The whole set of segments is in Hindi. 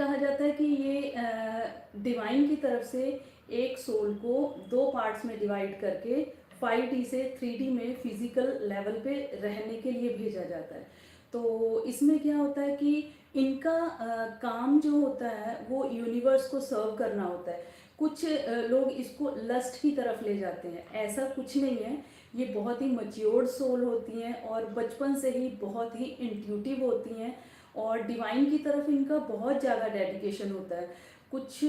कहा जाता है कि ये डिवाइन की तरफ से एक सोल को दो पार्ट्स में डिवाइड करके 5D से 3D में फिजिकल लेवल पे रहने के लिए भेजा जाता है। तो इसमें क्या होता है कि इनका काम जो होता है वो यूनिवर्स को सर्व करना होता है। कुछ लोग इसको लस्ट की तरफ ले जाते हैं, ऐसा कुछ नहीं है। ये बहुत ही मैच्योर्ड सोल होती हैं और बचपन से ही बहुत ही इंट्यूटिव होती हैं और डिवाइन की तरफ इनका बहुत ज़्यादा डेडिकेशन होता है। कुछ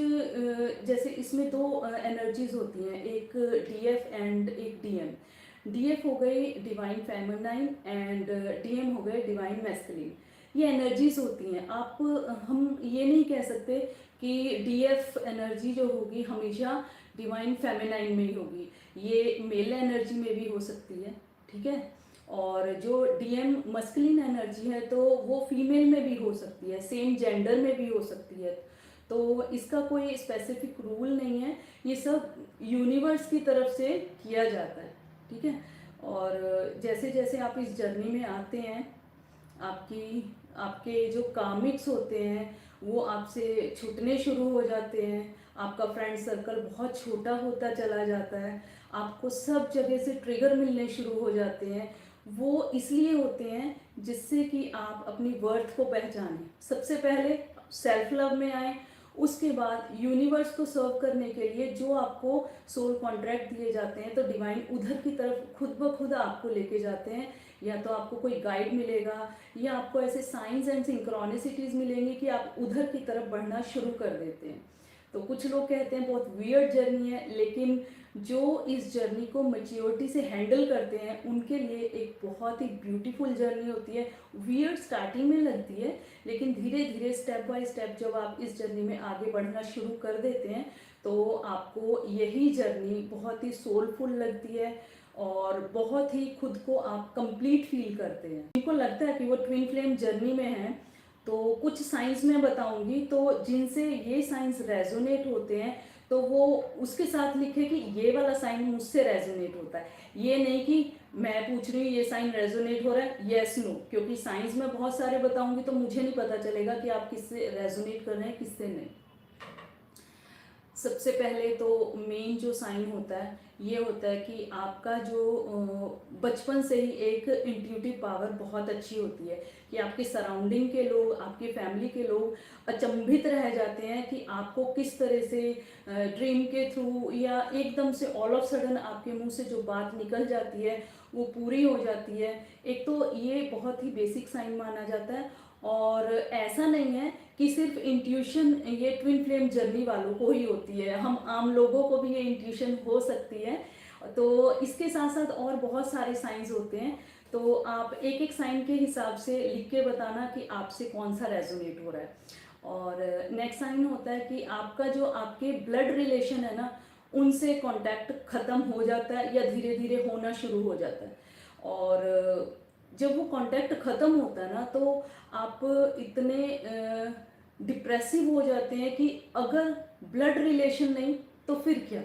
जैसे इसमें दो एनर्जीज होती हैं, एक डीएफ एंड एक डीएम। डीएफ हो गई डिवाइन फेमिनाइन एंड डीएम हो गए डिवाइन मैस्कुलिन। ये एनर्जीज होती हैं। आप हम ये नहीं कह सकते कि डीएफ एनर्जी जो होगी हमेशा डिवाइन फेमिनाइन में ही होगी, ये मेल एनर्जी में भी हो सकती है, ठीक है। और जो डीएम मस्कुलिन एनर्जी है तो वो फीमेल में भी हो सकती है, सेम जेंडर में भी हो सकती है। तो इसका कोई स्पेसिफिक रूल नहीं है, ये सब यूनिवर्स की तरफ से किया जाता है, ठीक है। और जैसे जैसे आप इस जर्नी में आते हैं, आपकी आपके जो कामिक्स होते हैं वो आपसे छूटने शुरू हो जाते हैं। आपका फ्रेंड सर्कल बहुत छोटा होता चला जाता है, आपको सब जगह से ट्रिगर मिलने शुरू हो जाते हैं। वो इसलिए होते हैं जिससे कि आप अपनी वर्थ को पहचानें। सबसे पहले सेल्फ लव में आए, उसके बाद यूनिवर्स को सर्व करने के लिए जो आपको सोल कॉन्ट्रैक्ट दिए जाते हैं तो डिवाइन उधर की तरफ खुद ब खुद आपको लेके जाते हैं। या तो आपको कोई गाइड मिलेगा या आपको ऐसे साइंस एंड सिंक्रोनिसिटीज मिलेंगी कि आप उधर की तरफ बढ़ना शुरू कर देते हैं। तो कुछ लोग कहते हैं बहुत वियर्ड जर्नी है, लेकिन जो इस जर्नी को मैच्योरिटी से हैंडल करते हैं उनके लिए एक बहुत ही ब्यूटीफुल जर्नी होती है। वियर्ड स्टार्टिंग में लगती है, लेकिन धीरे धीरे स्टेप बाय स्टेप जब आप इस जर्नी में आगे बढ़ना शुरू कर देते हैं तो आपको यही जर्नी बहुत ही सोलफुल लगती है और बहुत ही खुद को आप कंप्लीट फील करते हैं। उनको लगता है कि वो ट्विन फ्लेम जर्नी में है, तो कुछ साइंस मैं बताऊंगी, तो जिनसे ये साइंस रेजोनेट होते हैं तो वो उसके साथ लिखे कि ये वाला साइन मुझसे रेजोनेट होता है। ये नहीं कि मैं पूछ रही हूँ ये साइन रेजोनेट हो रहा है, यस नो, क्योंकि साइंस में बहुत सारे बताऊंगी तो मुझे नहीं पता चलेगा कि आप किससे रेजोनेट कर रहे हैं किससे नहीं। सबसे पहले तो मेन जो साइन होता है ये होता है कि आपका जो बचपन से ही एक इंट्यूटिव पावर बहुत अच्छी होती है कि आपके सराउंडिंग के लोग, आपके फैमिली के लोग अचंभित रह जाते हैं कि आपको किस तरह से ड्रीम के थ्रू या एकदम से ऑल ऑफ सडन आपके मुंह से जो बात निकल जाती है वो पूरी हो जाती है। एक तो ये बहुत ही बेसिक साइन माना जाता है। और ऐसा नहीं है कि सिर्फ इंट्यूशन ये ट्विन फ्लेम जर्नी वालों को ही होती है, हम आम लोगों को भी ये इंट्यूशन हो सकती है। तो इसके साथ साथ और बहुत सारे साइंस होते हैं, तो आप एक एक साइन के हिसाब से लिख के बताना कि आपसे कौन सा रेजोनेट हो रहा है। और नेक्स्ट साइन होता है कि आपका जो आपके ब्लड रिलेशन है ना उनसे कांटेक्ट खत्म हो जाता है या धीरे धीरे होना शुरू हो जाता है। और जब वो कांटेक्ट खत्म होता है ना तो आप इतने डिप्रेसिव हो जाते हैं कि अगर ब्लड रिलेशन नहीं तो फिर क्या।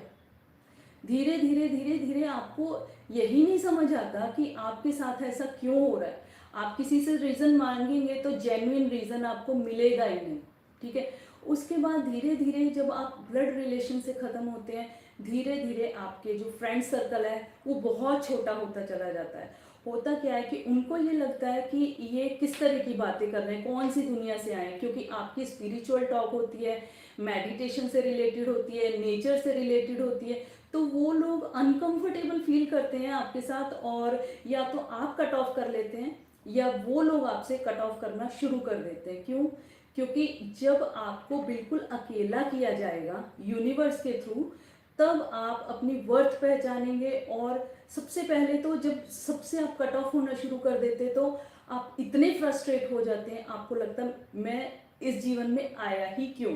धीरे धीरे धीरे धीरे आपको यही नहीं समझ आता कि आपके साथ ऐसा क्यों हो रहा है। आप किसी से रीज़न मांगेंगे तो जेन्युइन रीज़न आपको मिलेगा ही नहीं, ठीक है। उसके बाद धीरे धीरे जब आप ब्लड रिलेशन से ख़त्म होते हैं, धीरे धीरे आपके जो फ्रेंड सर्कल है वो बहुत छोटा होता चला जाता है। होता क्या है कि उनको ये लगता है कि ये किस तरह की बातें कर रहे हैं, कौन सी दुनिया से आए हैं, क्योंकि आपकी स्पिरिचुअल टॉक होती है, मेडिटेशन से रिलेटेड होती है, नेचर से रिलेटेड होती है। तो वो लोग अनकंफर्टेबल फील करते हैं आपके साथ और या तो आप कट ऑफ कर लेते हैं या वो लोग आपसे कट ऑफ करना शुरू कर देते हैं। क्यों? क्योंकि जब आपको बिल्कुल अकेला किया जाएगा यूनिवर्स के थ्रू तब आप अपनी वर्थ पहचानेंगे। और सबसे पहले तो जब सबसे आप कट ऑफ होना शुरू कर देते तो आप इतने फ्रस्ट्रेट हो जाते हैं, आपको लगता है मैं इस जीवन में आया ही क्यों,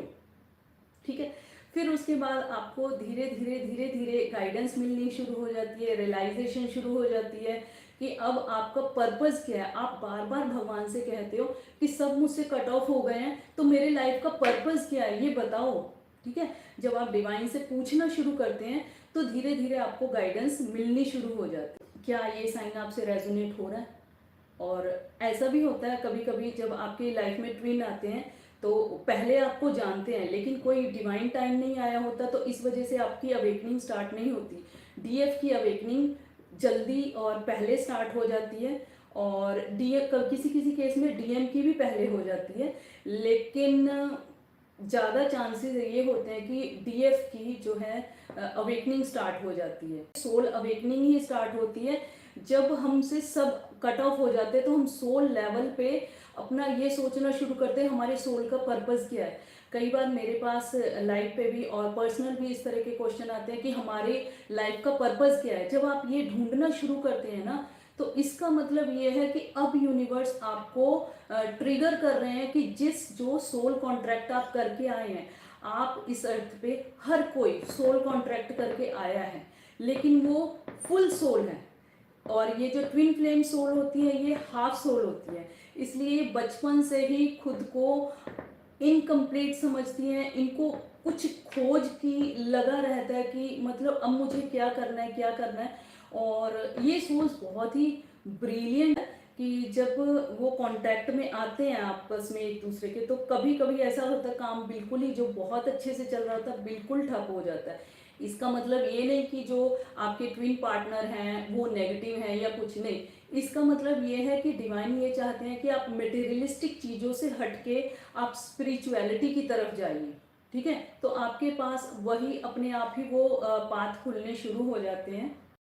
ठीक है। फिर उसके बाद आपको धीरे धीरे धीरे धीरे गाइडेंस मिलनी शुरू हो जाती है, रियलाइजेशन शुरू हो जाती है कि अब आपका पर्पस क्या है। आप बार बार भगवान से कहते हो कि सब मुझसे कट ऑफ हो गए हैं तो मेरे लाइफ का पर्पस क्या है ये बताओ, ठीक है। जब आप डिवाइन से पूछना शुरू करते हैं तो धीरे धीरे आपको गाइडेंस मिलनी शुरू हो जाती है। क्या ये साइन आपसे रेजोनेट हो रहा है? और ऐसा भी होता है कभी कभी जब आपकी लाइफ में ट्विन आते हैं तो पहले आपको जानते हैं, लेकिन कोई डिवाइन टाइम नहीं आया होता, तो इस वजह से आपकी अवेकनिंग स्टार्ट नहीं होती। डीएफ की अवेकनिंग जल्दी और पहले स्टार्ट हो जाती है, और डीएफ किसी किसी केस में डीएम की भी पहले हो जाती है, लेकिन ज़्यादा चांसेस ये होते हैं कि डीएफ की जो है अवेकनिंग स्टार्ट हो जाती है। सोल अवेकनिंग ही स्टार्ट होती है जब हमसे सब कट ऑफ हो जाते हैं, तो हम सोल लेवल पे अपना ये सोचना शुरू करते हैं हमारे सोल का पर्पस क्या है। कई बार मेरे पास लाइफ पे भी और पर्सनल भी इस तरह के क्वेश्चन आते हैं कि हमारे लाइफ का पर्पस क्या है। जब आप ये ढूंढना शुरू करते हैं ना, तो इसका मतलब ये है कि अब यूनिवर्स आपको ट्रिगर कर रहे हैं कि जो सोल कॉन्ट्रैक्ट आप करके आए हैं, आप इस अर्थ पे हर कोई सोल कॉन्ट्रैक्ट करके आया है, लेकिन वो फुल सोल है, और ये जो ट्विन फ्लेम सोल होती है ये हाफ सोल होती है। इसलिए बचपन से ही खुद को इनकम्प्लीट समझती हैं, इनको कुछ खोज की लगा रहता है कि मतलब अब मुझे क्या करना है, क्या करना है। और ये सोल्स बहुत ही ब्रिलियंट है कि जब वो कांटेक्ट में आते हैं आपस में एक दूसरे के, तो कभी कभी ऐसा होता है काम बिल्कुल ही जो बहुत अच्छे से चल रहा होता है बिल्कुल ठप हो जाता है। इसका मतलब ये नहीं कि जो आपके ट्विन पार्टनर हैं वो नेगेटिव हैं या कुछ नहीं। इसका मतलब ये है कि डिवाइन ये चाहते हैं कि आप मटेरियलिस्टिक चीज़ों से हटके आप स्पिरिचुअलिटी की तरफ जाइए। ठीक है, तो आपके पास वही अपने आप ही वो पाथ खुलने शुरू हो जाते हैं।